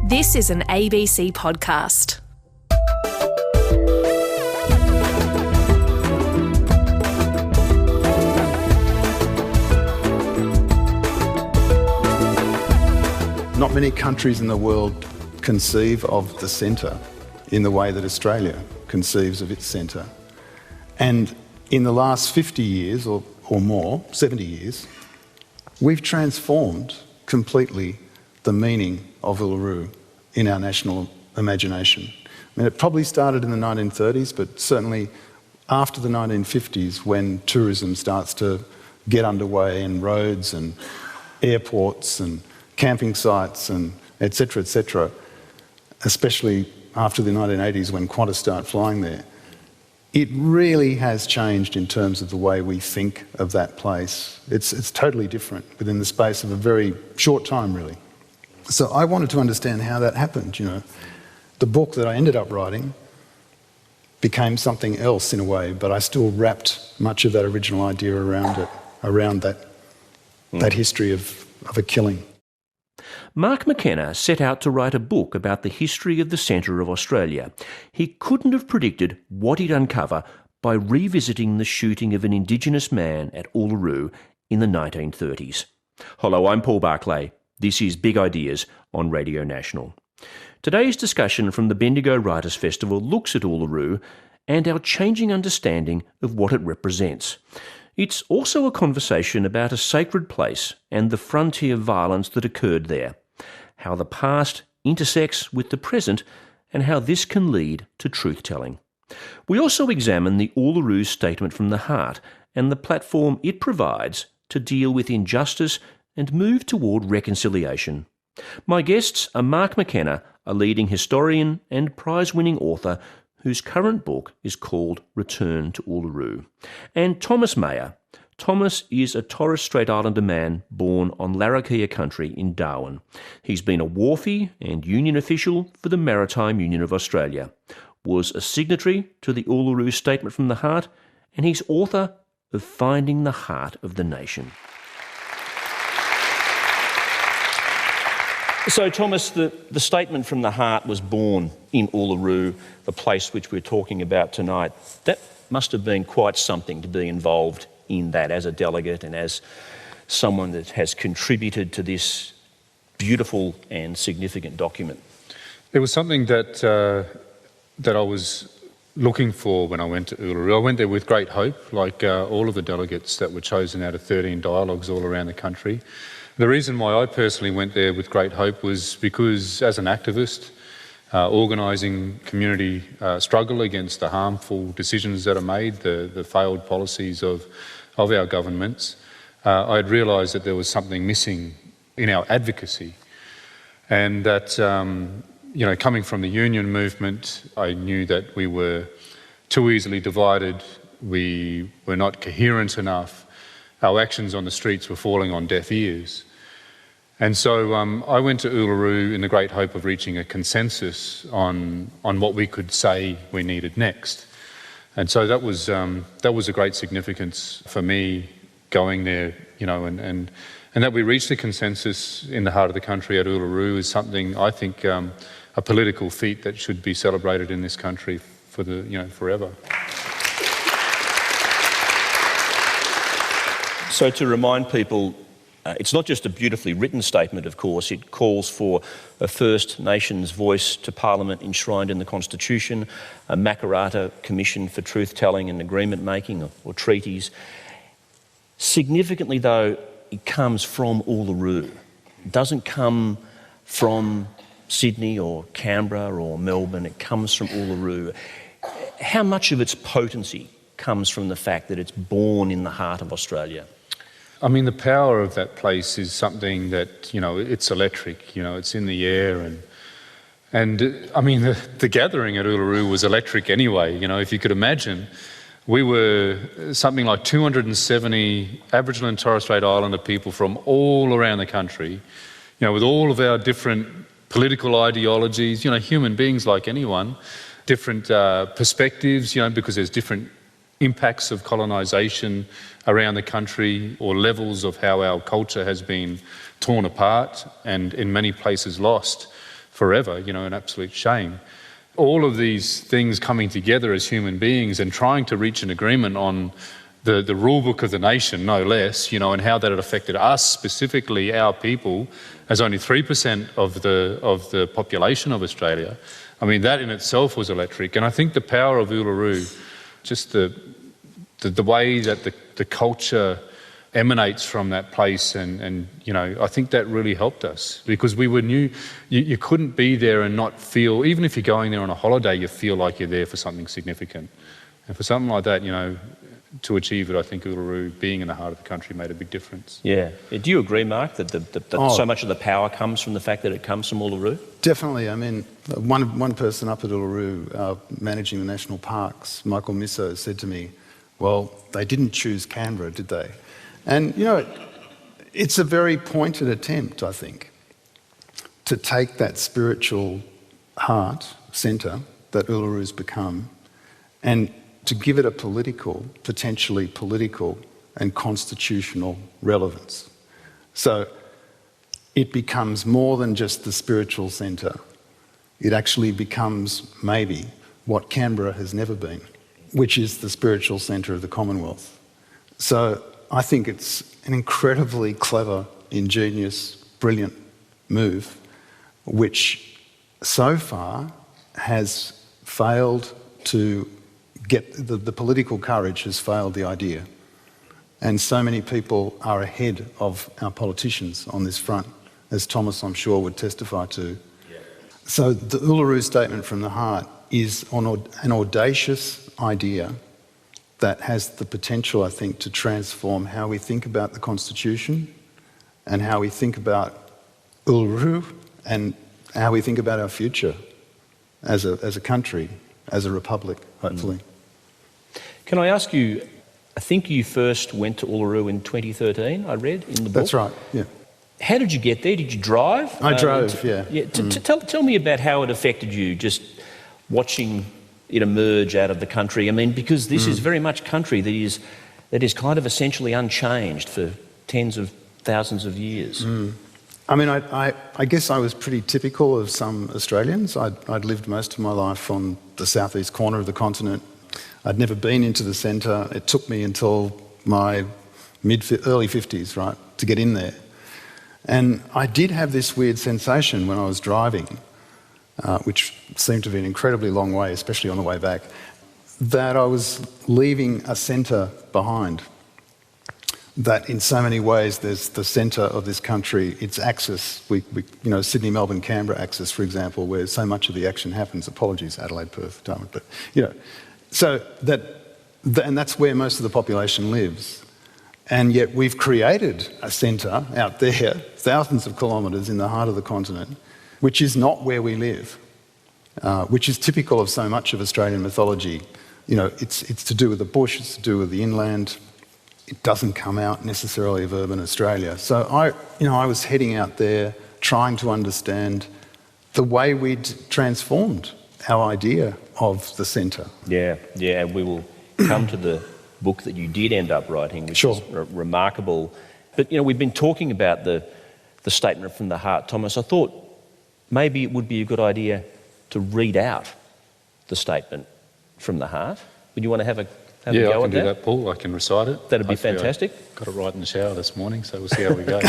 This is an ABC podcast. Not many countries in the world conceive of the centre in the way that Australia conceives of its centre. And in the last 50 years or more, 70 years, we've transformed completely the meaning of Uluru in our national imagination. I mean, it probably started in the 1930s, but certainly after the 1950s, when tourism starts to get underway and roads and airports and camping sites and et cetera, especially after the 1980s when Qantas started flying there, it really has changed in terms of the way we think of that place. It's totally different within the space of a very short time, really. So I wanted to understand how that happened, you know. The book that I ended up writing became something else in a way, but I still wrapped much of that original idea around it, around that history of a killing. Mark McKenna set out to write a book about the history of the centre of Australia. He couldn't have predicted what he'd uncover by revisiting the shooting of an Indigenous man at Uluru in the 1930s. Hello, I'm Paul Barclay. This is Big Ideas on Radio National. Today's discussion from the Bendigo Writers' Festival looks at Uluru and our changing understanding of what it represents. It's also a conversation about a sacred place and the frontier violence that occurred there, how the past intersects with the present and how this can lead to truth-telling. We also examine the Uluru Statement from the Heart and the platform it provides to deal with injustice and move toward reconciliation. My guests are Mark McKenna, a leading historian and prize-winning author whose current book is called Return to Uluru, and Thomas Mayer. Thomas is a Torres Strait Islander man born on Larrakia country in Darwin. He's been a wharfie and union official for the Maritime Union of Australia, was a signatory to the Uluru Statement from the Heart, and he's author of Finding the Heart of the Nation. So, Thomas, the Statement from the Heart was born in Uluru, the place which we're talking about tonight. That must have been quite something to be involved in that as a delegate and as someone that has contributed to this beautiful and significant document. It was something that I was looking for when I went to Uluru. I went there with great hope, like all of the delegates that were chosen out of 13 dialogues all around the country. The reason why I personally went there with great hope was because, as an activist, organising community struggle against the harmful decisions that are made, the failed policies of our governments, I had realised that there was something missing in our advocacy, and that, coming from the union movement, I knew that we were too easily divided, we were not coherent enough, our actions on the streets were falling on deaf ears. And so I went to Uluru in the great hope of reaching a consensus on what we could say we needed next. And so that was a great significance for me going there, and that we reached a consensus in the heart of the country at Uluru is something I think a political feat that should be celebrated in this country for forever. So to remind people, it's not just a beautifully written statement, of course. It calls for a First Nations voice to Parliament enshrined in the Constitution, a Makarrata Commission for truth-telling and agreement-making or treaties. Significantly, though, it comes from Uluru. It doesn't come from Sydney or Canberra or Melbourne. It comes from Uluru. How much of its potency comes from the fact that it's born in the heart of Australia? I mean, the power of that place is something that, it's electric, it's in the air. And I mean, the gathering at Uluru was electric anyway. If you could imagine, we were something like 270 Aboriginal and Torres Strait Islander people from all around the country, with all of our different political ideologies, human beings like anyone, different perspectives, because there's different impacts of colonisation around the country or levels of how our culture has been torn apart and in many places lost forever, an absolute shame. All of these things coming together as human beings and trying to reach an agreement on the rule book of the nation, no less, and how that had affected us, specifically our people, as only 3% of the population of Australia. I mean, that in itself was electric. And I think the power of Uluru, just the way that the culture emanates from that place, and I think that really helped us, because we knew you couldn't be there and not feel, even if you're going there on a holiday, you feel like you're there for something significant. And for something like that, to achieve it, I think Uluru, being in the heart of the country, made a big difference. Yeah. Do you agree, Mark, that so much of the power comes from the fact that it comes from Uluru? Definitely. I mean, one person up at Uluru, managing the national parks, Michael Misso, said to me, well, they didn't choose Canberra, did they? And, it's a very pointed attempt, I think, to take that spiritual heart, centre, that Uluru's become, and to give it a potentially political and constitutional relevance. So it becomes more than just the spiritual centre. It actually becomes maybe what Canberra has never been, which is the spiritual centre of the Commonwealth. So I think it's an incredibly clever, ingenious, brilliant move, which so far has failed to get the political courage has failed the idea. And so many people are ahead of our politicians on this front, as Thomas, I'm sure, would testify to. Yeah. So the Uluru Statement from the Heart is an audacious idea that has the potential, I think, to transform how we think about the Constitution and how we think about Uluru and how we think about our future as a country, as a republic, hopefully. Can I ask you, I think you first went to Uluru in 2013, I read in the book. That's right, yeah. How did you get there? Did you drive? I drove, yeah. Tell me about how it affected you, just watching it emerge out of the country. I mean, because this is very much country that is kind of essentially unchanged for tens of thousands of years. I mean, I guess I was pretty typical of some Australians. I'd lived most of my life on the southeast corner of the continent. I'd never been into the centre. It took me until my early 50s, right, to get in there. And I did have this weird sensation when I was driving, which seemed to be an incredibly long way, especially on the way back, that I was leaving a centre behind. That in so many ways there's the centre of this country, its axis, Sydney, Melbourne, Canberra axis, for example, where so much of the action happens. Apologies, Adelaide, Perth, Darwin, but so and that's where most of the population lives. And yet we've created a centre out there, thousands of kilometres in the heart of the continent, which is not where we live, which is typical of so much of Australian mythology. It's to do with the bush, it's to do with the inland. It doesn't come out necessarily of urban Australia. So I was heading out there trying to understand the way we'd transformed our idea of the centre. Yeah, and we will come to the book that you did end up writing, which is remarkable. But, we've been talking about the Statement from the Heart, Thomas. I thought maybe it would be a good idea to read out the Statement from the Heart. Would you want to have a go at that? Yeah, I can do that, Paul. I can recite it. That'd be fantastic. I got it right in the shower this morning, so we'll see how we go.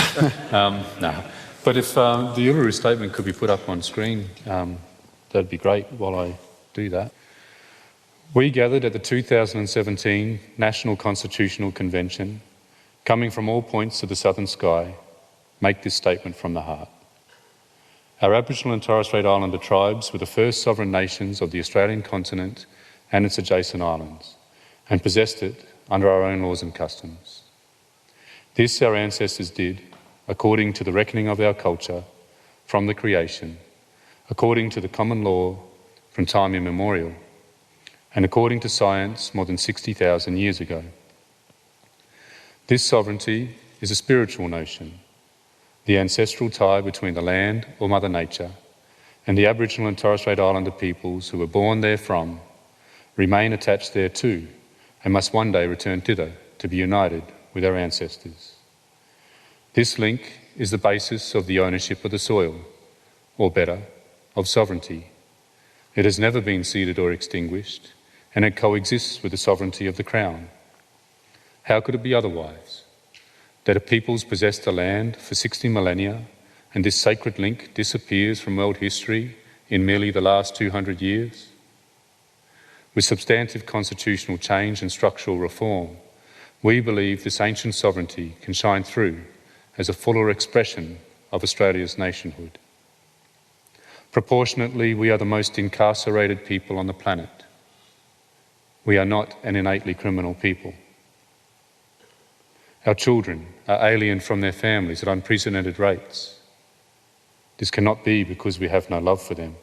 But if the Uluru Statement could be put up on screen, that'd be great while I do that. We gathered at the 2017 National Constitutional Convention, coming from all points of the southern sky, make this statement from the heart. Our Aboriginal and Torres Strait Islander tribes were the first sovereign nations of the Australian continent and its adjacent islands, and possessed it under our own laws and customs. This our ancestors did, according to the reckoning of our culture, from the creation, according to the common law from time immemorial, and according to science more than 60,000 years ago. This sovereignty is a spiritual notion, the ancestral tie between the land, or Mother Nature, and the Aboriginal and Torres Strait Islander peoples who were born therefrom, remain attached thereto, and must one day return thither to be united with our ancestors. This link is the basis of the ownership of the soil, or better, of sovereignty. It has never been ceded or extinguished, and it coexists with the sovereignty of the Crown. How could it be otherwise? That a people's possessed the land for 60 millennia, and this sacred link disappears from world history in merely the last 200 years? With substantive constitutional change and structural reform, we believe this ancient sovereignty can shine through as a fuller expression of Australia's nationhood. Proportionately, we are the most incarcerated people on the planet. We are not an innately criminal people. Our children are alien from their families at unprecedented rates. This cannot be because we have no love for them.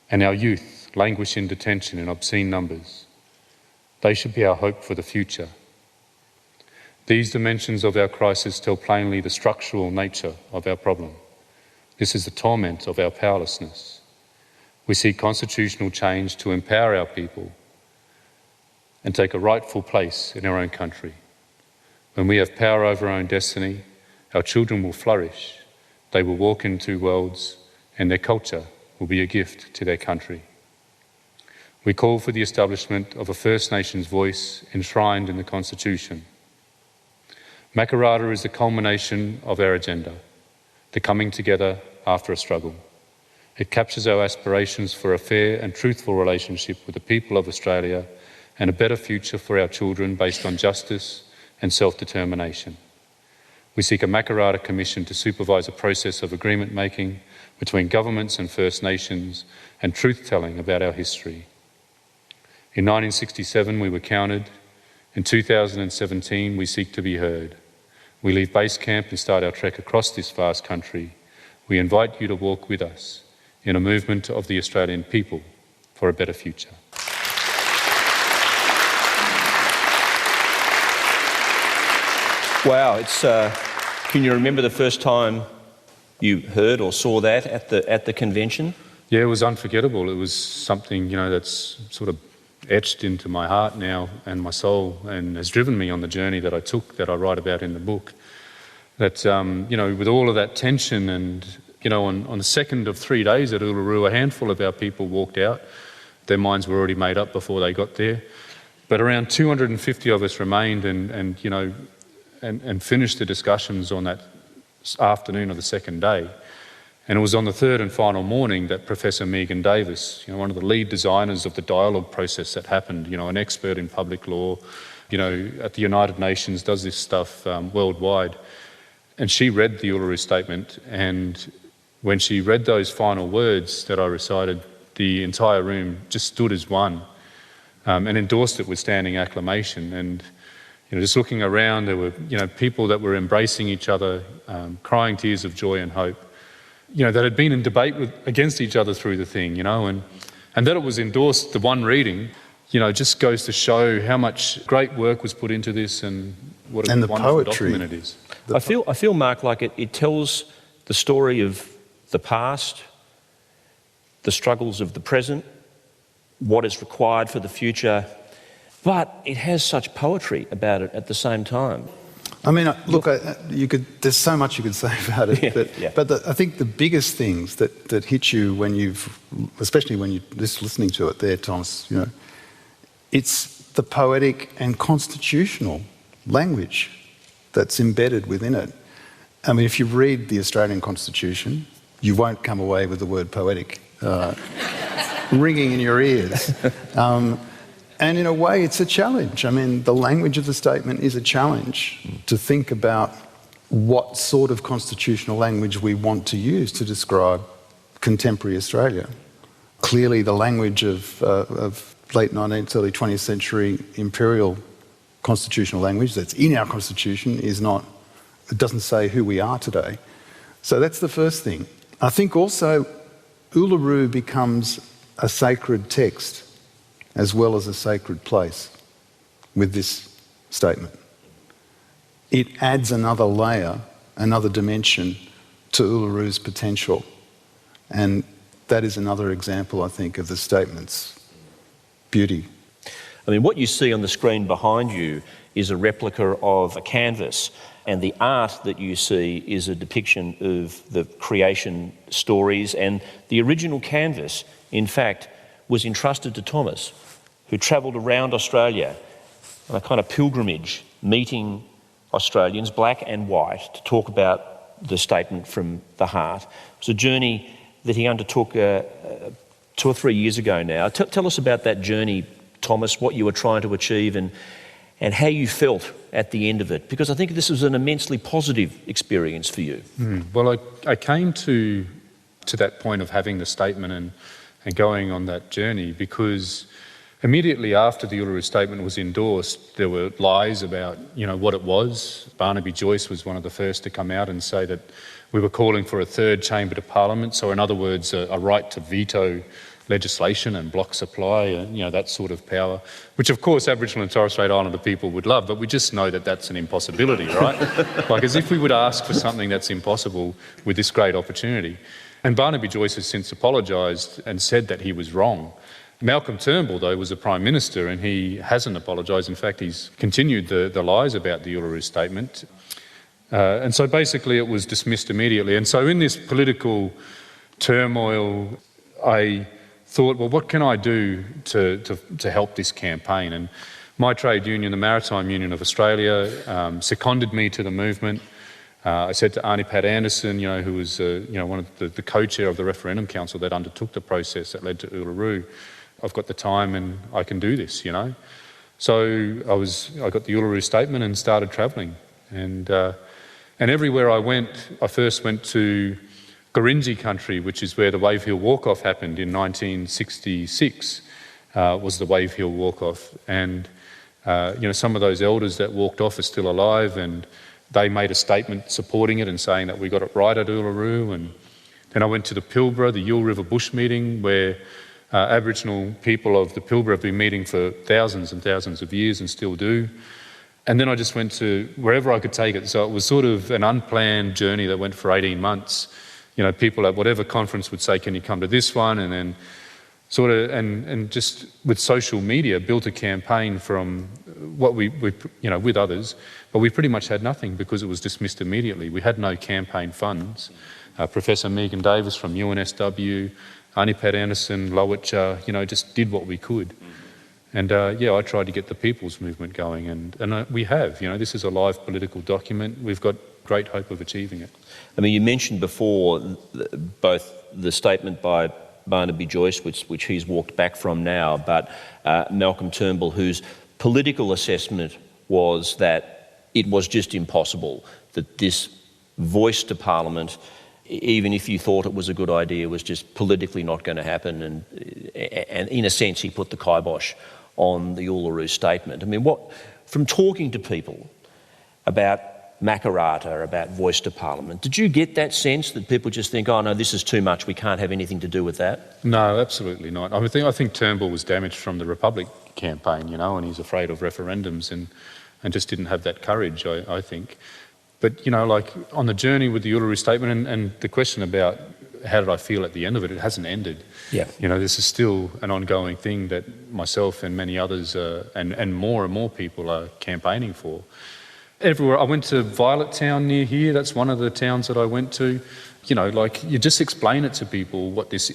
And our youth languish in detention in obscene numbers. They should be our hope for the future. These dimensions of our crisis tell plainly the structural nature of our problem. This is the torment of our powerlessness. We seek constitutional change to empower our people and take a rightful place in our own country. When we have power over our own destiny, our children will flourish. They will walk in two worlds, and their culture will be a gift to their country. We call for the establishment of a First Nations voice enshrined in the Constitution. Makarrata is the culmination of our agenda, the coming together after a struggle. It captures our aspirations for a fair and truthful relationship with the people of Australia and a better future for our children based on justice and self-determination. We seek a Makarrata Commission to supervise a process of agreement making between governments and First Nations and truth-telling about our history. In 1967 we were counted. In 2017 we seek to be heard. We leave base camp and start our trek across this vast country. We invite you to walk with us in a movement of the Australian people for a better future. Wow, it's. Can you remember the first time you heard or saw that at the convention? Yeah, it was unforgettable. It was something, that's sort of etched into my heart now and my soul, and has driven me on the journey that I took, that I write about in the book. That with all of that tension, and on the second of 3 days at Uluru, a handful of our people walked out. Their minds were already made up before they got there, but around 250 of us remained and finished the discussions on that afternoon of the second day. And it was on the third and final morning that Professor Megan Davis, one of the lead designers of the dialogue process that happened, an expert in public law, at the United Nations, does this stuff worldwide. And she read the Uluru Statement, and when she read those final words that I recited, the entire room just stood as one and endorsed it with standing acclamation. And just looking around, there were people that were embracing each other, crying tears of joy and hope, that had been in debate against each other through the thing, and that it was endorsed, the one reading, just goes to show how much great work was put into this and what a wonderful document it is. I feel, Mark, like it tells the story of the past, the struggles of the present, what is required for the future, but it has such poetry about it at the same time. I mean, look, there's so much you could say about it, but I think the biggest things that hit you especially when you're just listening to it there, Thomas, it's the poetic and constitutional language that's embedded within it. I mean, if you read the Australian Constitution, you won't come away with the word poetic ringing in your ears. And in a way, it's a challenge. I mean, the language of the statement is a challenge to think about what sort of constitutional language we want to use to describe contemporary Australia. Clearly, the language of late 19th, early 20th century imperial constitutional language that's in our constitution it doesn't say who we are today. So that's the first thing. I think also Uluru becomes a sacred text as well as a sacred place with this statement. It adds another layer, another dimension to Uluru's potential. And that is another example, I think, of the statement's beauty. I mean, what you see on the screen behind you is a replica of a canvas. and the art that you see is a depiction of the creation stories, and the original canvas, in fact, was entrusted to Thomas, who travelled around Australia on a kind of pilgrimage, meeting Australians, black and white, to talk about the statement from the heart. It was a journey that he undertook 2 or 3 years ago now. Tell us about that journey, Thomas, what you were trying to achieve and how you felt at the end of it, because I think this was an immensely positive experience for you. Well, I came to that point of having the statement and going on that journey because immediately after the Uluru Statement was endorsed, there were lies about, what it was. Barnaby Joyce was one of the first to come out and say that we were calling for a third chamber to Parliament, so in other words, a right to veto legislation and block supply, that sort of power, which of course Aboriginal and Torres Strait Islander people would love, but we just know that that's an impossibility, right? Like as if we would ask for something that's impossible with this great opportunity. And Barnaby Joyce has since apologised and said that he was wrong. Malcolm Turnbull, though, was the Prime Minister and he hasn't apologised. In fact, he's continued the lies about the Uluru Statement. And so basically it was dismissed immediately. And so in this political turmoil, I thought, well, what can I do to help this campaign? And my trade union, the Maritime Union of Australia, seconded me to the movement. I said to Arnie Pat Anderson, who was one of the co-chair of the referendum council that undertook the process that led to Uluru, I've got the time and I can do this, So I got the Uluru Statement and started travelling. And everywhere I went, I first went to Gurindji country, which is where the Wave Hill Walk-Off happened in 1966, was the Wave Hill Walk-Off. And, some of those elders that walked off are still alive and they made a statement supporting it and saying that we got it right at Uluru. And then I went to the Pilbara, the Yule River Bush meeting, where Aboriginal people of the Pilbara have been meeting for thousands and thousands of years and still do. And then I just went to wherever I could take it. So it was sort of an unplanned journey that went for 18 months. People at whatever conference would say, can you come to this one? And then sort of, and just with social media, built a campaign from what we with others, but we pretty much had nothing because it was dismissed immediately. We had no campaign funds. Professor Megan Davis from UNSW, Arnie Pat Anderson, Lowitja, just did what we could. And I tried to get the people's movement going, and we have. This is a live political document. We've got great hope of achieving it. I mean, you mentioned before both the statement by Barnaby Joyce, which he's walked back from now, but Malcolm Turnbull, whose political assessment was that it was just impossible, that this voice to Parliament, even if you thought it was a good idea, was just politically not going to happen. And in a sense, he put the kibosh on the Uluru Statement. I mean, from talking to people about Makarrata, about voice to Parliament, did you get that sense that people just think, oh no, this is too much, we can't have anything to do with that? No, absolutely not. I think Turnbull was damaged from the Republic campaign, and he's afraid of referendums and just didn't have that courage, I think. But, like on the journey with the Uluru Statement and the question about how did I feel at the end of it, it hasn't ended. Yeah. This is still an ongoing thing that myself and many others and more people are campaigning for. Everywhere. I went to Violet Town near here. That's one of the towns that I went to. You just explain it to people what this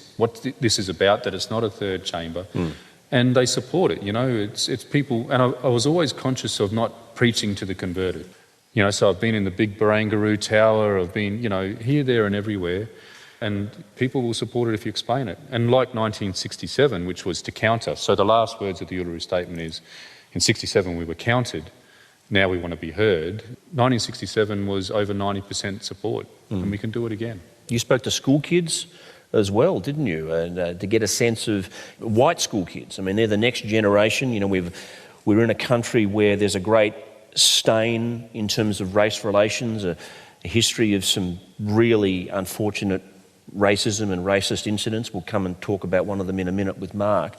is about, that it's not a third chamber. And they support it, it's people. And I was always conscious of not preaching to the converted. So I've been in the big Barangaroo Tower, I've been, here, there and everywhere. And people will support it if you explain it. And like 1967, which was to counter. So the last words of the Uluru Statement is, in 67 we were counted. Now we want to be heard. 1967 was over 90% support, and we can do it again. You spoke to school kids as well, didn't you? And to get a sense of white school kids. I mean, they're the next generation. We're in a country where there's a great stain in terms of race relations, a history of some really unfortunate racism and racist incidents. We'll come and talk about one of them in a minute with Mark.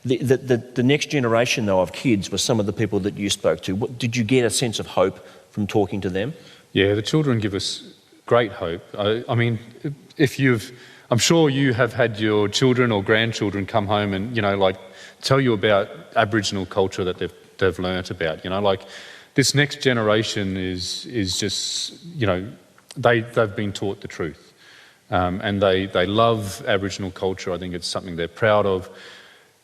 The next generation, though, of kids were some of the people that you spoke to. Did you get a sense of hope from talking to them? Yeah, the children give us great hope. I mean, I'm sure you have had your children or grandchildren come home and, tell you about Aboriginal culture that they've learnt about. this next generation is just, you know, they've been taught the truth. And they love Aboriginal culture. I think it's something they're proud of.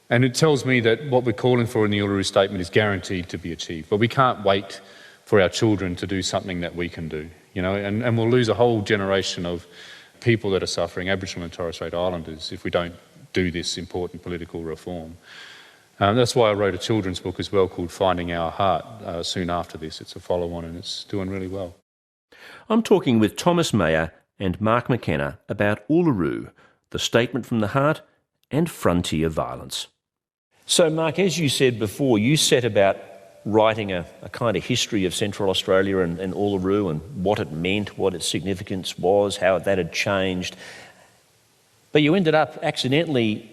And it tells me that what we're calling for in the Uluru Statement is guaranteed to be achieved. But we can't wait for our children to do something that we can do, you know, and we'll lose a whole generation of people that are suffering, Aboriginal and Torres Strait Islanders, if we don't do this important political reform. That's why I wrote a children's book as well called Finding Our Heart soon after this. It's a follow-on and it's doing really well. I'm talking with Thomas Mayer and Mark McKenna about Uluru, the Statement from the Heart and frontier violence. So, Mark, as you said before, you set about writing a kind of history of Central Australia and Uluru and what it meant, what its significance was, how that had changed. But you ended up accidentally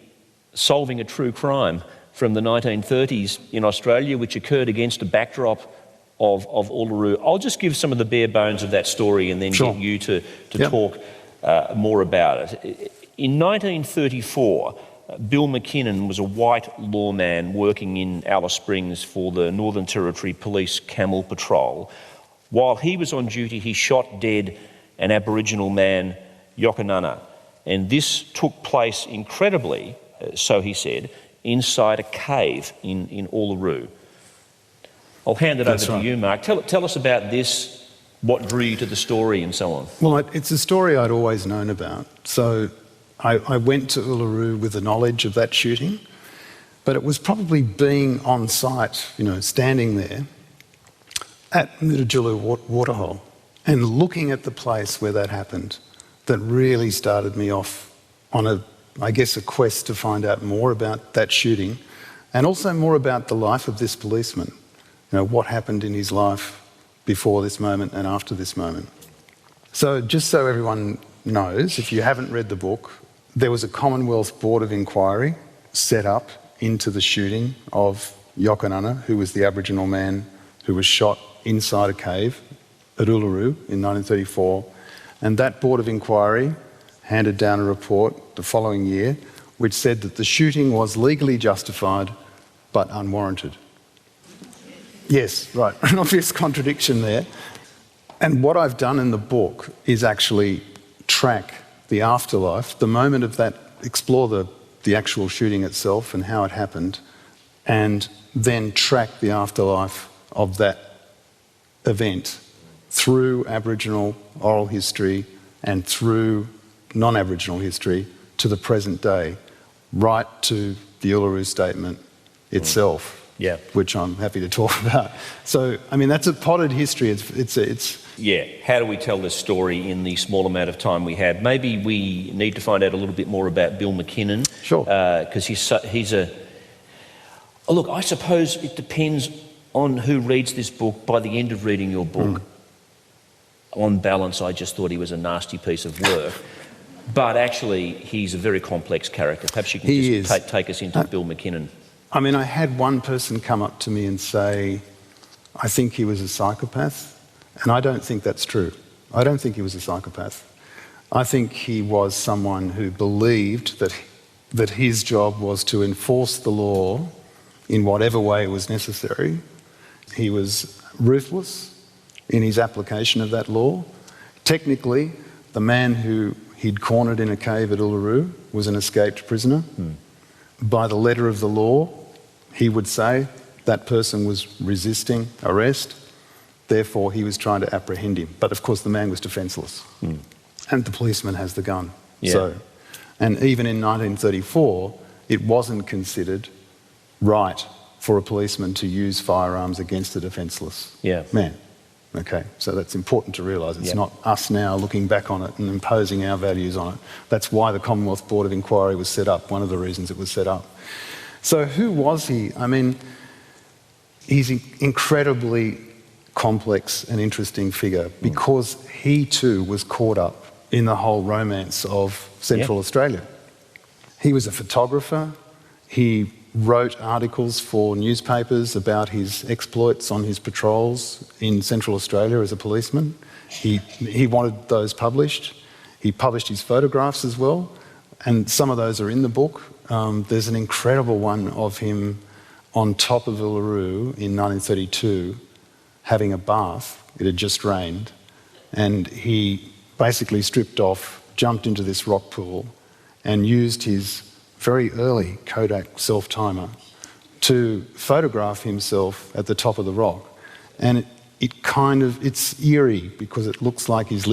solving a true crime from the 1930s in Australia, which occurred against a backdrop of Uluru. I'll just give some of the bare bones of that story and then get you to talk more about it. In 1934, Bill McKinnon was a white lawman working in Alice Springs for the Northern Territory Police Camel Patrol. While he was on duty, he shot dead an Aboriginal man, Yokanana, and this took place incredibly, so he said, inside a cave in Uluru. I'll hand it over to you, Mark. Tell us about this, what drew you to the story and so on. Well, it's a story I'd always known about. So I went to Uluru with the knowledge of that shooting, but it was probably being on site, you know, standing there at Mutijulu Waterhole and looking at the place where that happened that really started me off on a quest to find out more about that shooting and also more about the life of this policeman. You know, what happened in his life before this moment and after this moment. So just so everyone knows, if you haven't read the book, there was a Commonwealth Board of Inquiry set up into the shooting of Yokanana, who was the Aboriginal man who was shot inside a cave at Uluru in 1934. And that Board of Inquiry handed down a report the following year which said that the shooting was legally justified but unwarranted. Yes, right, an obvious contradiction there. And what I've done in the book is actually track the afterlife, the moment of that, explore the actual shooting itself and how it happened, and then track the afterlife of that event through Aboriginal oral history and through non-Aboriginal history to the present day, right to the Uluru Statement itself. Yeah, which I'm happy to talk about. So, I mean, that's a potted history. It's yeah. How do we tell this story in the small amount of time we have? Maybe we need to find out a little bit more about Bill McKinnon. Sure. Because he's a. Look, I suppose it depends on who reads this book. By the end of reading your book, on balance, I just thought he was a nasty piece of work. But actually, he's a very complex character. Perhaps you can take us into Bill McKinnon. I mean, I had one person come up to me and say, I think he was a psychopath, and I don't think that's true. I don't think he was a psychopath. I think he was someone who believed that his job was to enforce the law in whatever way was necessary. He was ruthless in his application of that law. Technically, the man who he'd cornered in a cave at Uluru was an escaped prisoner. By the letter of the law, he would say that person was resisting arrest, therefore he was trying to apprehend him. But of course the man was defenceless, and the policeman has the gun. Yeah. So, and even in 1934, it wasn't considered right for a policeman to use firearms against a defenceless man. Okay, so that's important to realise. It's not us now looking back on it and imposing our values on it. That's why the Commonwealth Board of Inquiry was set up, one of the reasons it was set up. So who was he? I mean, he's an incredibly complex and interesting figure because he too was caught up in the whole romance of Central Australia. He was a photographer. He wrote articles for newspapers about his exploits on his patrols in Central Australia as a policeman. He wanted those published. He published his photographs as well, and some of those are in the book. There's an incredible one of him on top of Uluru in 1932 having a bath. It had just rained, and he basically stripped off, jumped into this rock pool, and used his very early Kodak self-timer to photograph himself at the top of the rock. And it's eerie because it looks like his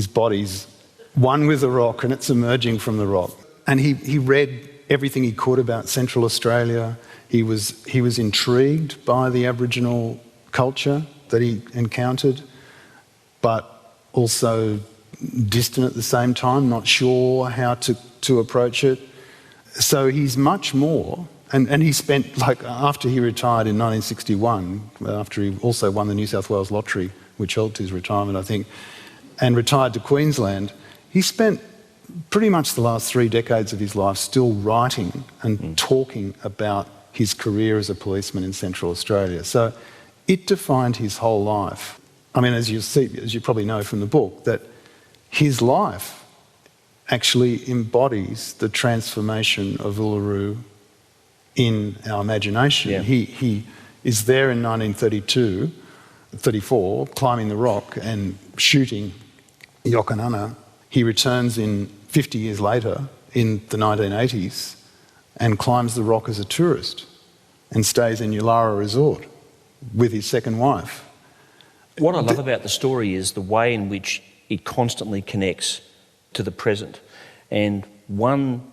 body's one with the rock and it's emerging from the rock. And he read everything he could about Central Australia. He was intrigued by the Aboriginal culture that he encountered, but also distant at the same time, not sure how to approach it. So he's much more, and he spent, after he retired in 1961, after he also won the New South Wales lottery, which helped his retirement, I think, and retired to Queensland, he spent pretty much the last 3 decades of his life still writing and talking about his career as a policeman in Central Australia. So it defined his whole life. I mean, as you probably know from the book, that his life actually embodies the transformation of Uluru in our imagination. Yeah. He is there in 1934, climbing the rock and shooting Yokanana. He returns 50 years later, in the 1980s, and climbs the rock as a tourist and stays in Yulara Resort with his second wife. What I love about the story is the way in which it constantly connects to the present. And one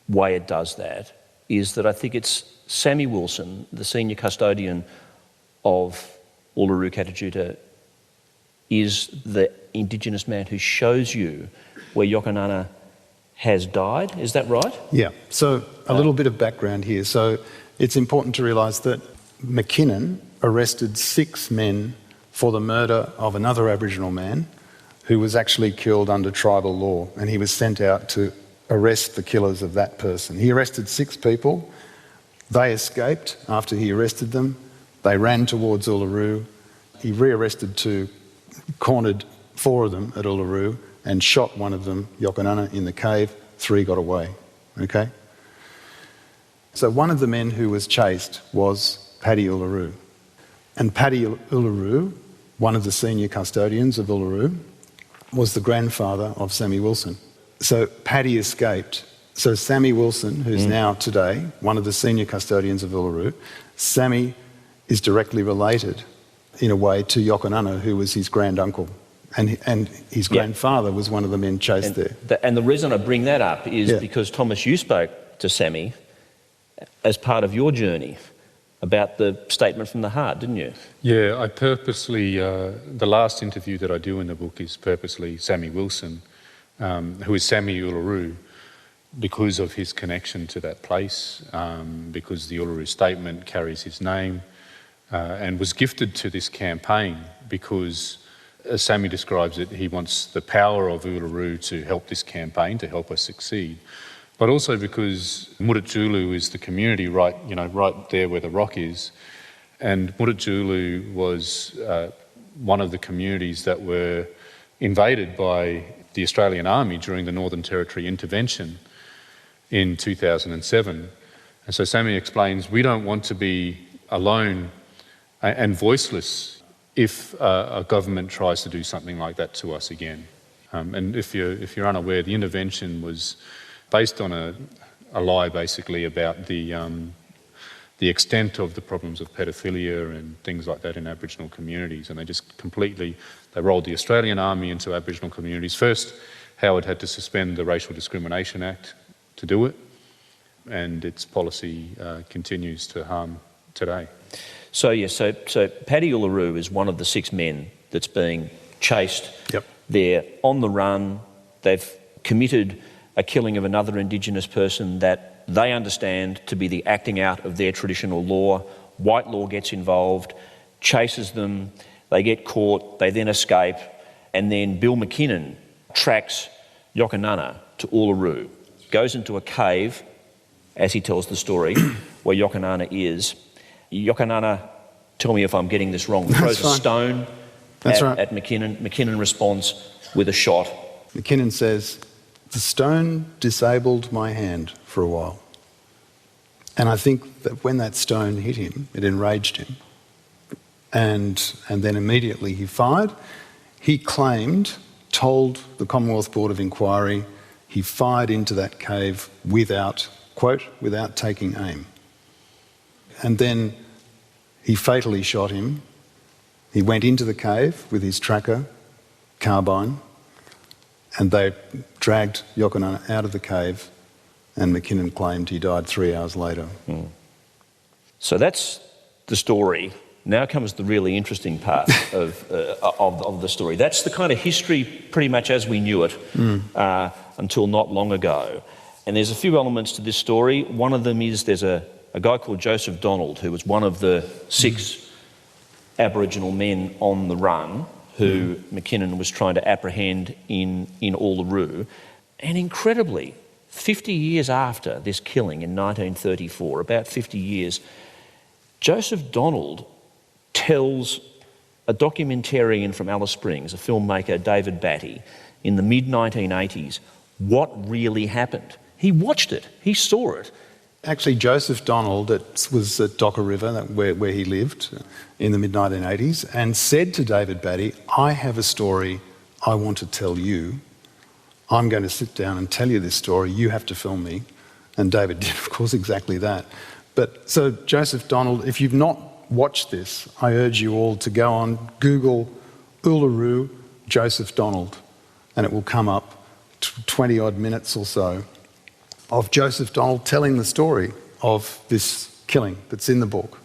way it does that is that I think it's Sammy Wilson, the senior custodian of Uluru Kata Tjuta, is the Indigenous man who shows you where Yokanana has died. Is that right? Yeah. So a little bit of background here. So it's important to realise that McKinnon arrested 6 men for the murder of another Aboriginal man who was actually killed under tribal law, and he was sent out to arrest the killers of that person. He arrested 6 people. They escaped after he arrested them. They ran towards Uluru. He re-arrested 2, cornered 4 of them at Uluru, and shot one of them, Yokanana, in the cave. 3 got away. Okay? So one of the men who was chased was Paddy Uluru. And Paddy Uluru, one of the senior custodians of Uluru, was the grandfather of Sammy Wilson. So Paddy escaped. So Sammy Wilson, who's now today one of the senior custodians of Uluru, Sammy is directly related in a way to Yokanana, who was his granduncle. And his grandfather was one of the men chased there. And the reason I bring that up is because, Thomas, you spoke to Sammy as part of your journey about the statement from the heart, didn't you? Yeah, I purposely, the last interview that I do in the book is purposely Sammy Wilson, who is Sammy Uluru, because of his connection to that place, because the Uluru Statement carries his name, and was gifted to this campaign because, as Sammy describes it, he wants the power of Uluru to help this campaign, to help us succeed. But also because Mutitjulu is the community right there where the rock is, and Mutitjulu was one of the communities that were invaded by the Australian Army during the Northern Territory intervention in 2007. And so Sammy explains, we don't want to be alone and voiceless if a government tries to do something like that to us again. And if you're unaware, the intervention was based on a lie, basically, about the extent of the problems of pedophilia and things like that in Aboriginal communities. And they just they rolled the Australian Army into Aboriginal communities. First, Howard had to suspend the Racial Discrimination Act to do it, and its policy continues to harm today. So Paddy Uluru is one of the 6 men that's being chased. Yep. They're on the run. They've committed a killing of another Indigenous person that they understand to be the acting out of their traditional law. White law gets involved, chases them, they get caught, they then escape, and then Bill McKinnon tracks Yokanana to Uluru, goes into a cave, as he tells the story, where Yokanana is. Yokanana, tell me if I'm getting this wrong, throws a stone at McKinnon. McKinnon responds with a shot. McKinnon says, "The stone disabled my hand for a while." And I think that when that stone hit him, it enraged him. and then immediately he fired. He told the Commonwealth Board of Inquiry, he fired into that cave without, quote, without taking aim. And then he fatally shot him. He went into the cave with his tracker carbine, and they dragged Yokanana out of the cave, and McKinnon claimed he died 3 hours later. So that's the story. Now comes the really interesting part of the story. That's the kind of history pretty much as we knew it until not long ago. And there's a few elements to this story. One of them is there's a guy called Joseph Donald, who was one of the 6 Aboriginal men on the run who McKinnon was trying to apprehend in Uluru. And incredibly, 50 years after this killing in 1934, about 50 years, Joseph Donald tells a documentarian from Alice Springs, a filmmaker, David Batty, in the mid-1980s, what really happened. He watched it, he saw it. Actually, Joseph Donald was at Docker River, where he lived in the mid-1980s, and said to David Batty, I have a story I want to tell you. I'm going to sit down and tell you this story. You have to film me. And David did, of course, exactly that. But so Joseph Donald, if you've not watched this, I urge you all to go on, Google Uluru Joseph Donald, and it will come up 20-odd minutes or so of Joseph Donald telling the story of this killing that's in the book.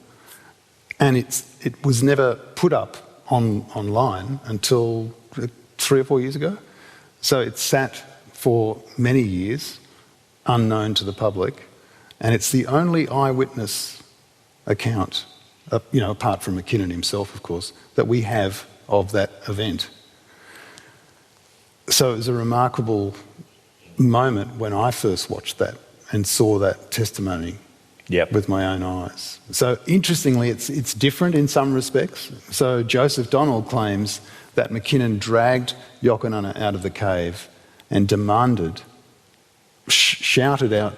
And it was never put up online until 3 or 4 years ago. So it sat for many years, unknown to the public, and it's the only eyewitness account, apart from McKinnon himself, of course, that we have of that event. So it was a remarkable moment when I first watched that and saw that testimony with my own eyes. So interestingly, it's different in some respects. So Joseph Donald claims that McKinnon dragged Yokanana out of the cave and demanded, shouted out,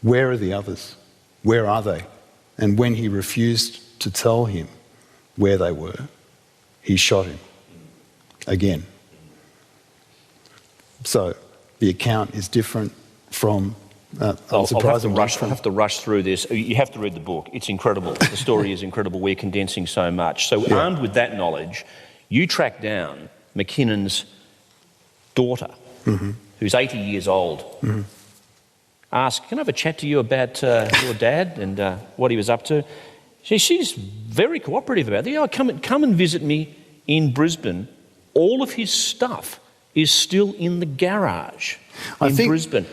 where are the others? Where are they? And when he refused to tell him where they were, he shot him again. So the account is different from, I'll have to rush through this. You have to read the book. It's incredible. The story is incredible. We're condensing so much. So armed with that knowledge, you track down McKinnon's daughter, who's 80 years old. Ask, can I have a chat to you about your dad and what he was up to? She's very cooperative about it. Come and visit me in Brisbane. All of his stuff is still in the garage in Brisbane.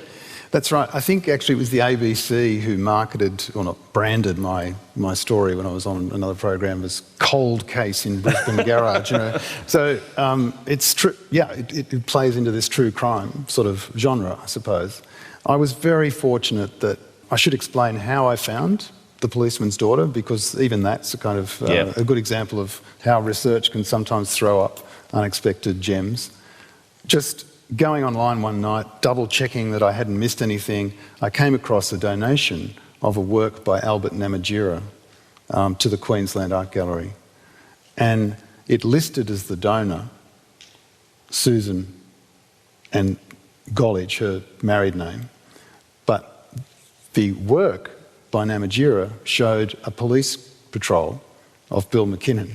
That's right. I think actually it was the ABC who marketed, or not branded, my story when I was on another program as Cold Case in Brisbane Garage. So it's true. Yeah, it plays into this true crime sort of genre, I suppose. I was very fortunate that I should explain how I found the policeman's daughter, because even that's a kind of a good example of how research can sometimes throw up unexpected gems. Just going online one night, double-checking that I hadn't missed anything, I came across a donation of a work by Albert Namatjira to the Queensland Art Gallery. And it listed as the donor Susan and Golich, her married name. But the work by Namatjira showed a police patrol of Bill McKinnon.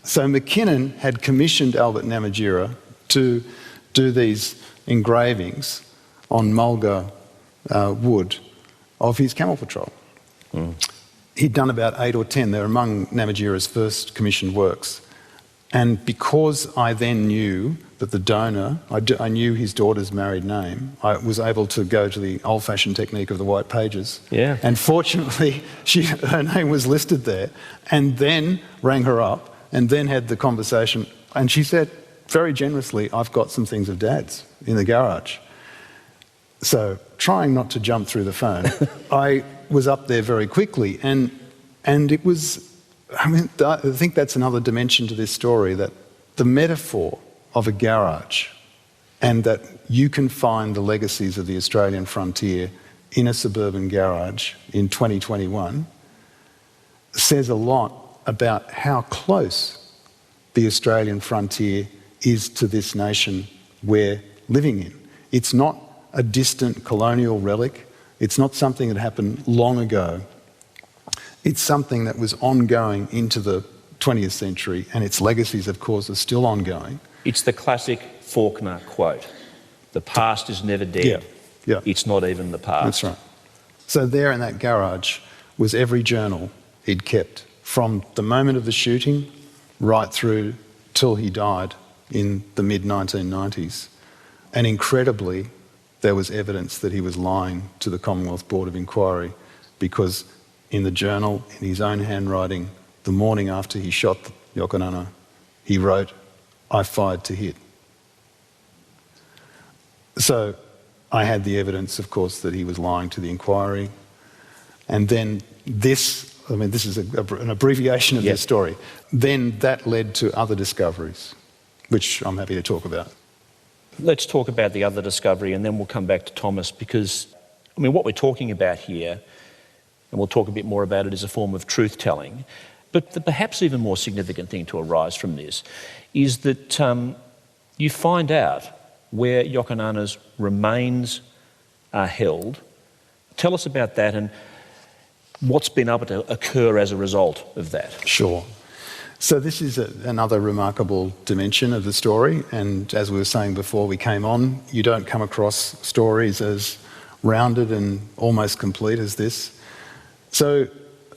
So McKinnon had commissioned Albert Namatjira to do these engravings on mulga wood of his camel patrol. He'd done about 8 or 10. They were among Namatjira's first commissioned works. And because I then knew that the donor, I knew his daughter's married name, I was able to go to the old-fashioned technique of the white pages. Yeah. And fortunately, her name was listed there, and then rang her up and then had the conversation. And she said, very generously, I've got some things of Dad's in the garage. So, trying not to jump through the phone, I was up there very quickly, and it was, I think that's another dimension to this story, that the metaphor of a garage, and that you can find the legacies of the Australian frontier in a suburban garage in 2021, says a lot about how close the Australian frontier is to this nation we're living in. It's not a distant colonial relic. It's not something that happened long ago. It's something that was ongoing into the 20th century, and its legacies, of course, are still ongoing. It's the classic Faulkner quote. The past is never dead. Yeah. It's not even the past. That's right. So there in that garage was every journal he'd kept from the moment of the shooting right through till he died in the mid-1990s. And incredibly, there was evidence that he was lying to the Commonwealth Board of Inquiry, because in the journal, in his own handwriting, the morning after he shot Yokanana, he wrote, "I fired to hit." So I had the evidence, of course, that he was lying to the inquiry. And then this is an abbreviation of this story. Then that led to other discoveries, which I'm happy to talk about. Let's talk about the other discovery, and then we'll come back to Thomas, because, what we're talking about here, and we'll talk a bit more about it, is a form of truth-telling. But the perhaps even more significant thing to arise from this is that you find out where Yokanana's remains are held. Tell us about that and what's been able to occur as a result of that. Sure. So this is another remarkable dimension of the story, and as we were saying before we came on, you don't come across stories as rounded and almost complete as this. So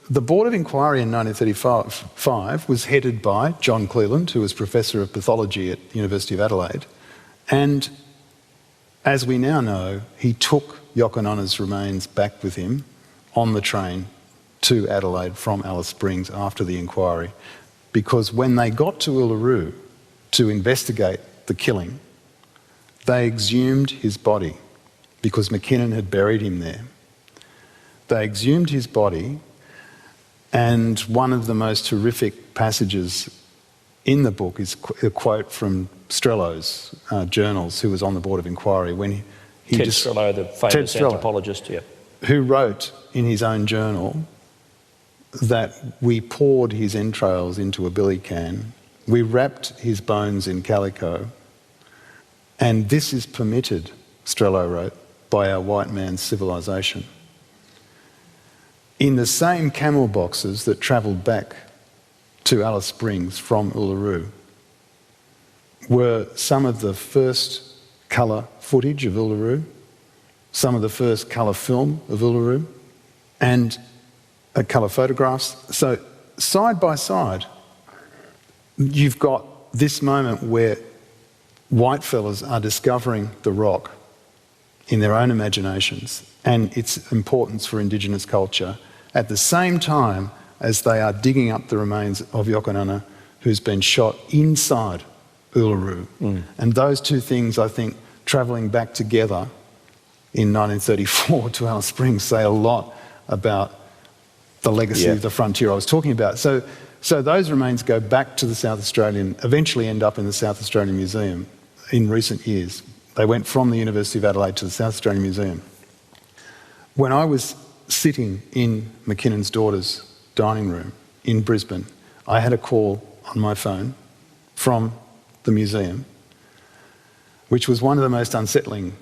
the Board of Inquiry in 1935 was headed by John Cleland, who was Professor of Pathology at the University of Adelaide, and as we now know, he took Yokanana's remains back with him on the train to Adelaide from Alice Springs after the inquiry, because when they got to Uluru to investigate the killing, they exhumed his body because McKinnon had buried him there. They exhumed his body, and one of the most horrific passages in the book is a quote from Strello's journals, who was on the Board of Inquiry when he Ted Strello, the famous anthropologist, who wrote in his own journal that we poured his entrails into a billy can, we wrapped his bones in calico, and this is permitted, Strello wrote, by our white man's civilisation. In the same camel boxes that travelled back to Alice Springs from Uluru were some of the first colour footage of Uluru, some of the first colour film of Uluru, and colour photographs. So side by side, you've got this moment where whitefellas are discovering the rock in their own imaginations and its importance for Indigenous culture, at the same time as they are digging up the remains of Yokanana, who's been shot inside Uluru. And those two things, I think, travelling back together in 1934 to Alice Springs, say a lot about the legacy of the frontier I was talking about. So those remains go back to the South Australian, eventually end up in the South Australian Museum in recent years. They went from the University of Adelaide to the South Australian Museum. When I was sitting in McKinnon's daughter's dining room in Brisbane, I had a call on my phone from the museum, which was one of the most unsettling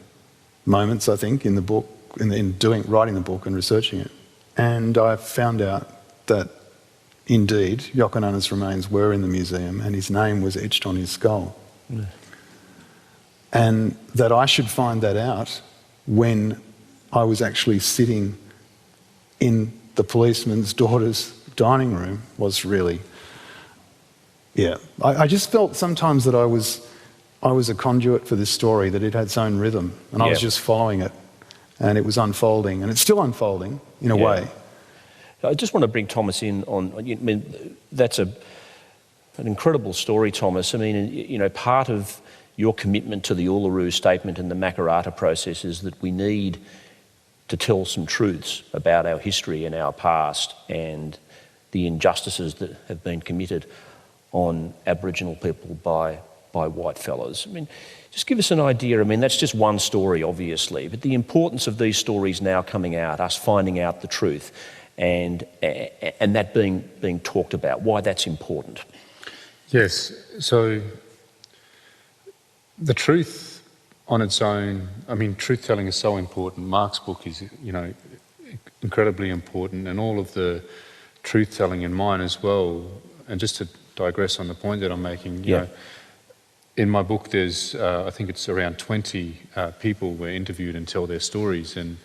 moments, I think, in the book, in writing the book and researching it. And I found out that indeed Yokanana's remains were in the museum and his name was etched on his skull. And that I should find that out when I was actually sitting in the policeman's daughter's dining room was really, I just felt sometimes that I was a conduit for this story, that it had its own rhythm, and I was just following it, and it was unfolding, and it's still unfolding in a way. I just want to bring Thomas in on, that's an incredible story, Thomas. Part of your commitment to the Uluru Statement and the Makarrata process is that we need to tell some truths about our history and our past and the injustices that have been committed on Aboriginal people by white fellas. Just give us an idea. That's just one story, obviously, but the importance of these stories now coming out, us finding out the truth, and that being talked about, why that's important. Yes, so the truth on its own, I mean, truth-telling is so important. Mark's book is, incredibly important, and all of the truth-telling in mine as well. And just to digress on the point that I'm making, you know, in my book there's, I think it's around 20 people were interviewed and tell their stories, and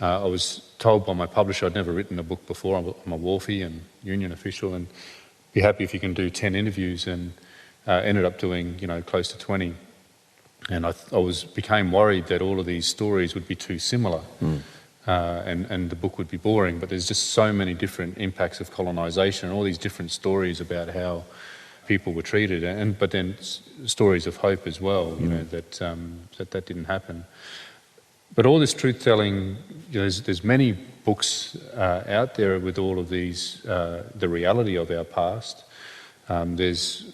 I was told by my publisher I'd never written a book before. I'm a WARFI and union official, and be happy if you can do 10 interviews, and ended up doing, close to 20. And I became worried that all of these stories would be too similar. And the book would be boring, but there's just so many different impacts of colonisation, all these different stories about how people were treated, but then stories of hope as well, that didn't happen. But all this truth-telling, there's many books out there with all of these, the reality of our past. There's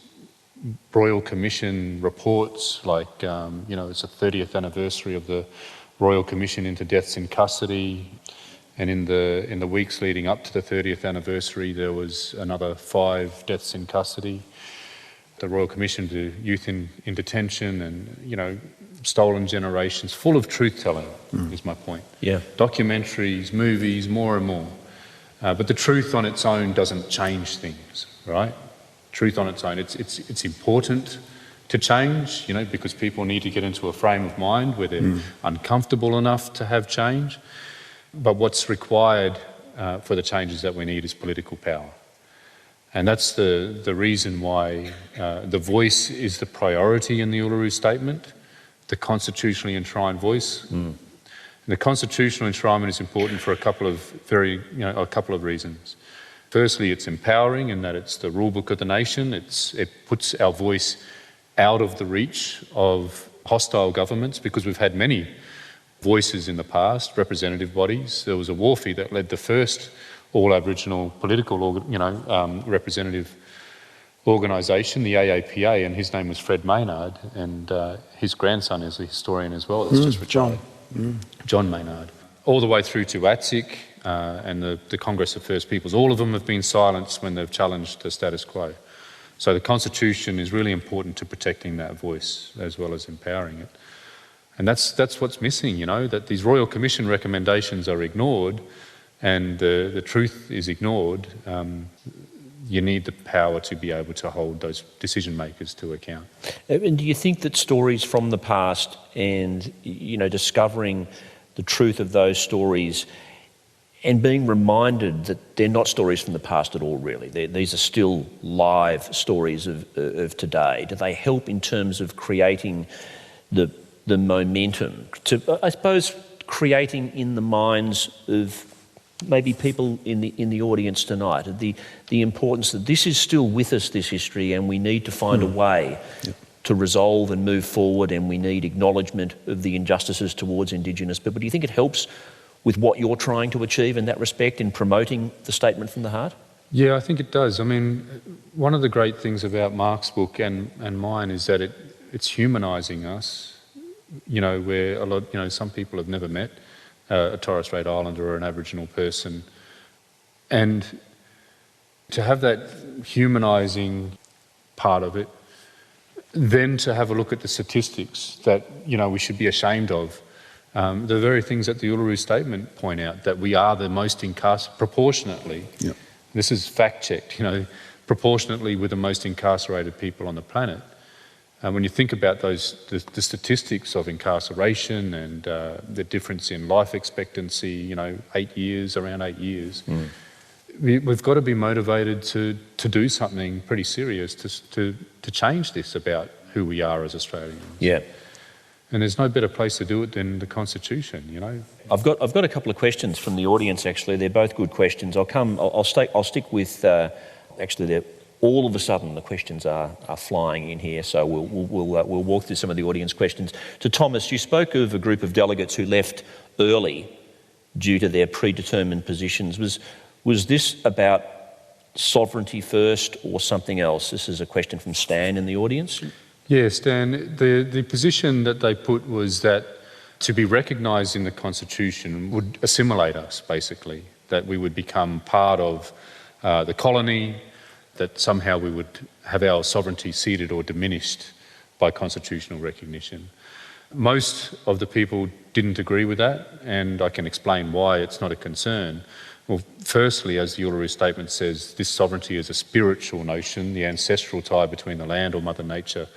Royal Commission reports, like, it's the 30th anniversary of the Royal Commission into deaths in custody, and in the weeks leading up to the 30th anniversary there was another 5 deaths in custody. The Royal Commission to youth in detention, and stolen generations, full of truth-telling is my point. Yeah. Documentaries, movies, more and more. But the truth on its own doesn't change things, right? Truth on its own, it's important to change, because people need to get into a frame of mind where they're uncomfortable enough to have change. But what's required for the changes that we need is political power. And that's the reason why the voice is the priority in the Uluru Statement, the constitutionally enshrined voice. And the constitutional enshrinement is important for a couple of reasons. Firstly, it's empowering in that it's the rule book of the nation. It puts our voice out of the reach of hostile governments, because we've had many voices in the past, representative bodies. There was a WARFI that led the first all-Aboriginal political representative organisation, the AAPA, and his name was Fred Maynard, and his grandson is a historian as well. It's just retired. John Maynard. All the way through to ATSIC and the Congress of First Peoples. All of them have been silenced when they've challenged the status quo. So the Constitution is really important to protecting that voice as well as empowering it. And that's what's missing, that these Royal Commission recommendations are ignored and the truth is ignored. You need the power to be able to hold those decision makers to account. And do you think that stories from the past and, discovering the truth of those stories and being reminded that they're not stories from the past at all, really? These are still live stories of today. Do they help in terms of creating the momentum to, I suppose, creating in the minds of maybe people in the audience tonight the importance that this is still with us, this history, and we need to find a way to resolve and move forward, and we need acknowledgement of the injustices towards Indigenous people? Do you think it helps with what you're trying to achieve in that respect, in promoting the Statement from the Heart? Yeah, I think it does. I mean, one of the great things about Mark's book and mine is that it's humanising us, where some people have never met a Torres Strait Islander or an Aboriginal person. And to have that humanising part of it, then to have a look at the statistics that, we should be ashamed of. The very things that the Uluru Statement point out, that we are the most proportionately, this is fact-checked, proportionately we're the most incarcerated people on the planet. When you think about the statistics of incarceration and the difference in life expectancy, 8 years, around 8 years, we've got to be motivated to do something pretty serious to change this about who we are as Australians. Yeah. And there's no better place to do it than the Constitution, I've got a couple of questions from the audience, actually. They're both good questions. I'll stick with, actually, all of a sudden the questions are flying in here, so we'll walk through some of the audience questions. To Thomas, you spoke of a group of delegates who left early due to their predetermined positions. Was this about sovereignty first or something else? This is a question from Stan in the audience. Yeah, Stan, the position that they put was that to be recognised in the Constitution would assimilate us, basically. that we would become part of the colony, that somehow we would have our sovereignty ceded or diminished by constitutional recognition. Most of the people didn't agree with that, and I can explain why it's not a concern. Well, firstly, as the Uluru Statement says, this sovereignty is a spiritual notion, the ancestral tie between the land or Mother Nature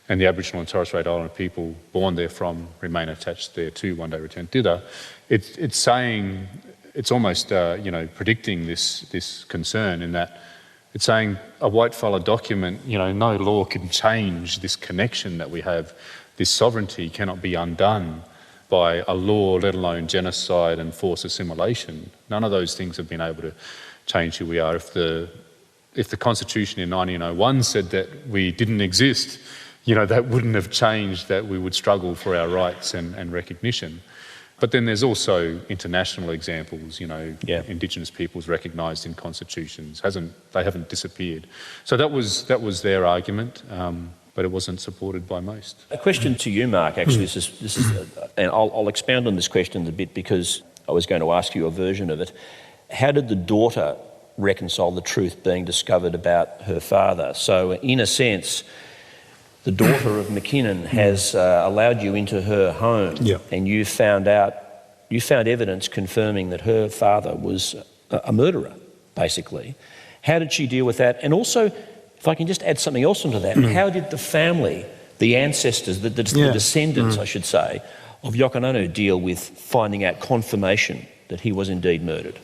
and the Aboriginal and Torres Strait Islander people born therefrom remain attached thereto, one day return thither. It's saying, it's almost predicting this concern in that it's saying a white fella document, no law can change this connection that we have. This sovereignty cannot be undone by a law, let alone genocide and forced assimilation. None of those things have been able to change who we are. If the Constitution in 1901 said that we didn't exist, that wouldn't have changed that we would struggle for our rights and recognition. But then there's also international examples, Indigenous peoples recognised in constitutions. They haven't disappeared. So that was their argument, but it wasn't supported by most. A question to you, Mark, actually, this is and I'll expound on this question a bit because I was going to ask you a version of it. How did the daughter reconcile the truth being discovered about her father? So in a sense, the daughter of Mackinnon has allowed you into her home, and you found evidence confirming that her father was a murderer, basically. How did she deal with that? And also, if I can just add something else onto that, how did the family, the ancestors, the descendants, I should say, of Yokononu deal with finding out confirmation that he was indeed murdered?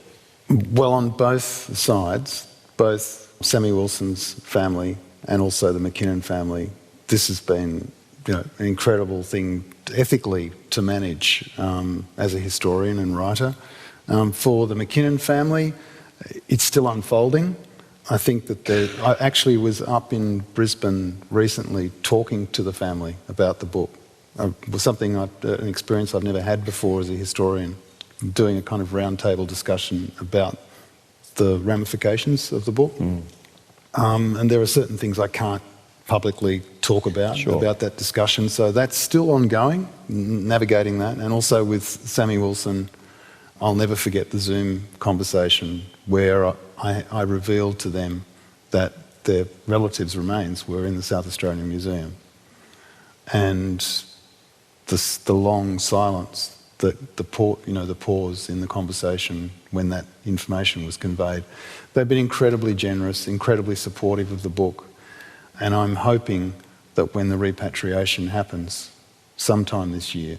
Well, on both sides, both Sammy Wilson's family and also the Mackinnon family, this has been an incredible thing ethically to manage as a historian and writer. For the Mackinnon family, it's still unfolding. I think that I actually was up in Brisbane recently talking to the family about the book. It was an experience I've never had before as a historian, doing a kind of roundtable discussion about the ramifications of the book. And there are certain things I can't publicly talk about that discussion. So that's still ongoing, navigating that. And also with Sammy Wilson, I'll never forget the Zoom conversation where I revealed to them that their relatives' remains were in the South Australian Museum. And the long silence, the pause in the conversation when that information was conveyed. They've been incredibly generous, incredibly supportive of the book. And I'm hoping that when the repatriation happens sometime this year,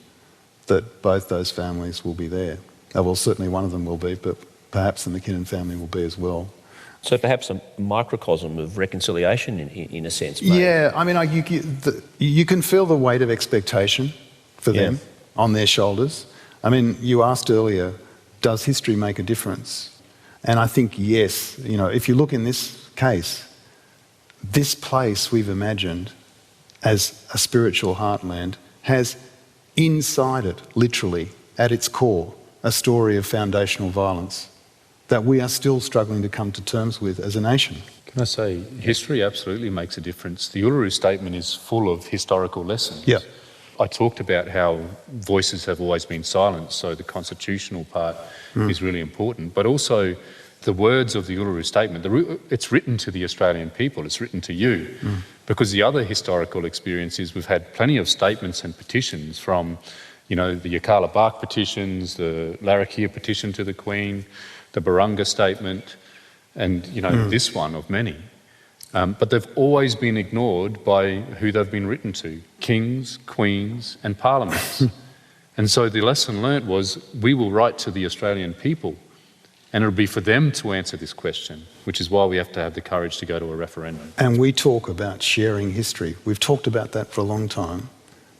that both those families will be there. Well, certainly one of them will be, but perhaps the Mackinnon family will be as well. So perhaps a microcosm of reconciliation in a sense, maybe. Yeah, I mean, you can feel the weight of expectation for them on their shoulders. I mean, you asked earlier, does history make a difference? And I think yes. If you look in this case, this place we've imagined as a spiritual heartland has inside it, literally, at its core, a story of foundational violence that we are still struggling to come to terms with as a nation. Can I say, history absolutely makes a difference. The Uluru Statement is full of historical lessons. Yeah. I talked about how voices have always been silenced, so the constitutional part is really important, but also the words of the Uluru Statement, it's written to the Australian people, it's written to you, because the other historical experience is we've had plenty of statements and petitions from, the Yirrkala Bark petitions, the Larrakia petition to the Queen, the Barunga Statement, and, this one of many. But they've always been ignored by who they've been written to, kings, queens and parliaments. And so the lesson learnt was we will write to the Australian people, and it'll be for them to answer this question, which is why we have to have the courage to go to a referendum. And we talk about sharing history. We've talked about that for a long time.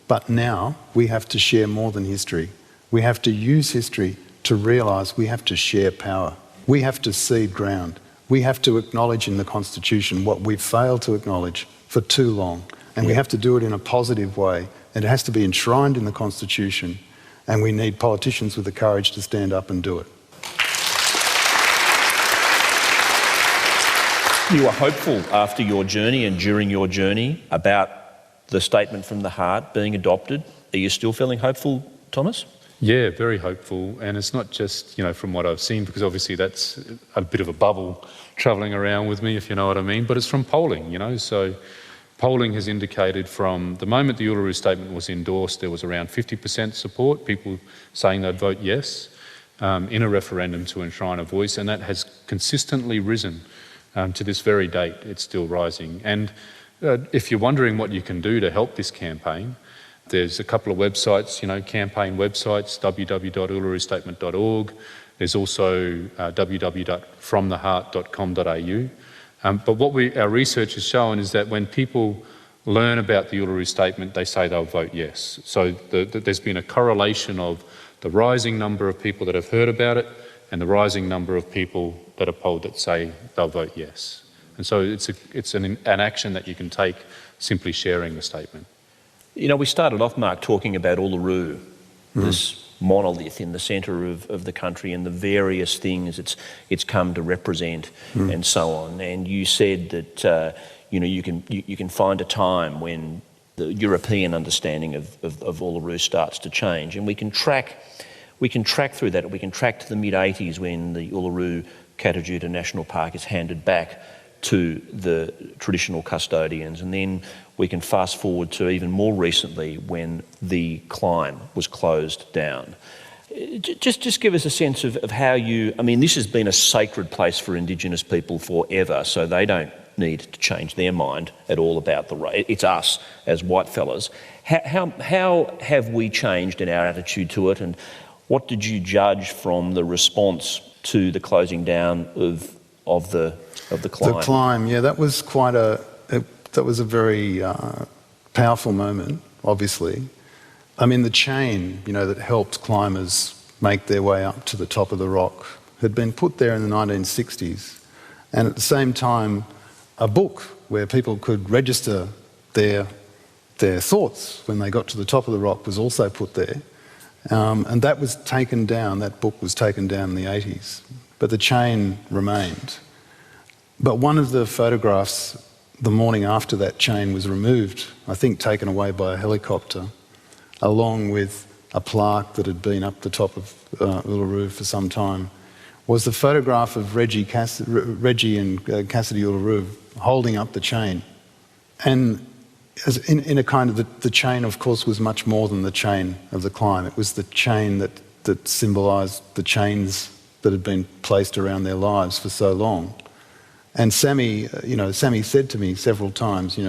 But now we have to share more than history. We have to use history to realise we have to share power. We have to cede ground. We have to acknowledge in the Constitution what we've failed to acknowledge for too long. And we have to do it in a positive way. It has to be enshrined in the Constitution. And we need politicians with the courage to stand up and do it. You were hopeful after your journey and during your journey about the statement from the heart being adopted. Are you still feeling hopeful, Thomas? Yeah, very hopeful. And it's not just, from what I've seen, because obviously that's a bit of a bubble travelling around with me, if you know what I mean, but it's from polling, So polling has indicated from the moment the Uluru Statement was endorsed, there was around 50% support, people saying they'd vote yes in a referendum to enshrine a voice, and that has consistently risen to this very date. It's still rising. And if you're wondering what you can do to help this campaign, there's a couple of websites, campaign websites, www.ulurustatement.org. There's also www.fromtheheart.com.au. But what our research has shown is that when people learn about the Uluru Statement, they say they'll vote yes. So there's been a correlation of the rising number of people that have heard about it and the rising number of people that are polled that say they'll vote yes. And so it's an action that you can take simply sharing the statement. We started off, Mark, talking about Uluru, this monolith in the centre of the country and the various things it's come to represent and so on. And you said that you can find a time when the European understanding of Uluru starts to change, and we can track through that. We can track to the mid-80s when the Uluru Kata Tjuta National Park is handed back to the traditional custodians, and then we can fast forward to even more recently when the climb was closed down. Just give us a sense of how this has been a sacred place for Indigenous people forever, so they don't need to change their mind at all about it's us as white fellas. How have we changed in our attitude to it, and what did you judge from the response to the closing down of the climb? The climb, yeah, that was that was a very powerful moment, obviously. The chain, that helped climbers make their way up to the top of the rock had been put there in the 1960s. And at the same time, a book where people could register their thoughts when they got to the top of the rock was also put there. And that was taken down, that book was taken down in the 80s. But the chain remained. But one of the photographs the morning after that chain was removed, I think taken away by a helicopter, along with a plaque that had been up the top of Uluru for some time, was the photograph of Reggie and Cassidy Uluru holding up the chain. And in a kind of, the chain, of course, was much more than the chain of the climb. It was the chain that symbolised the chains that had been placed around their lives for so long. And Sammy said to me several times,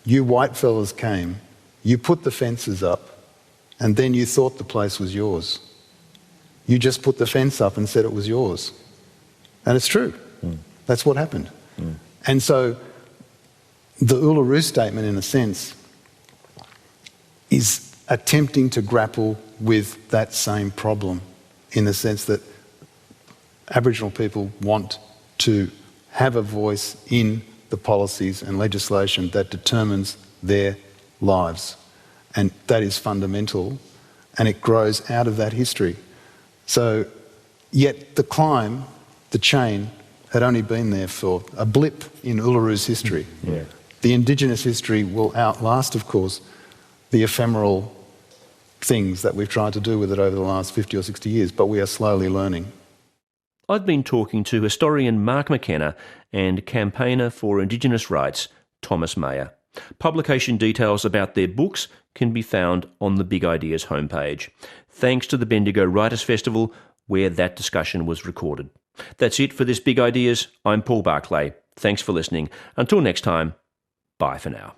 you white fellas came, you put the fences up, and then you thought the place was yours. You just put the fence up and said it was yours. And it's true. That's what happened. And so the Uluru Statement, in a sense, is attempting to grapple with that same problem, in the sense that Aboriginal people want to have a voice in the policies and legislation that determines their lives. And that is fundamental, and it grows out of that history. So, yet the climb, the chain, had only been there for a blip in Uluru's history. Yeah. The Indigenous history will outlast, of course, the ephemeral things that we've tried to do with it over the last 50 or 60 years, but we are slowly learning. I've been talking to historian Mark McKenna and campaigner for Indigenous rights, Thomas Mayer. Publication details about their books can be found on the Big Ideas homepage. Thanks to the Bendigo Writers' Festival, where that discussion was recorded. That's it for this Big Ideas. I'm Paul Barclay. Thanks for listening. Until next time, bye for now.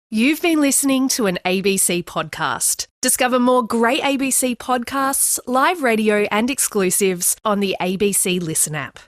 You've been listening to an ABC podcast. Discover more great ABC podcasts, live radio and exclusives on the ABC Listen app.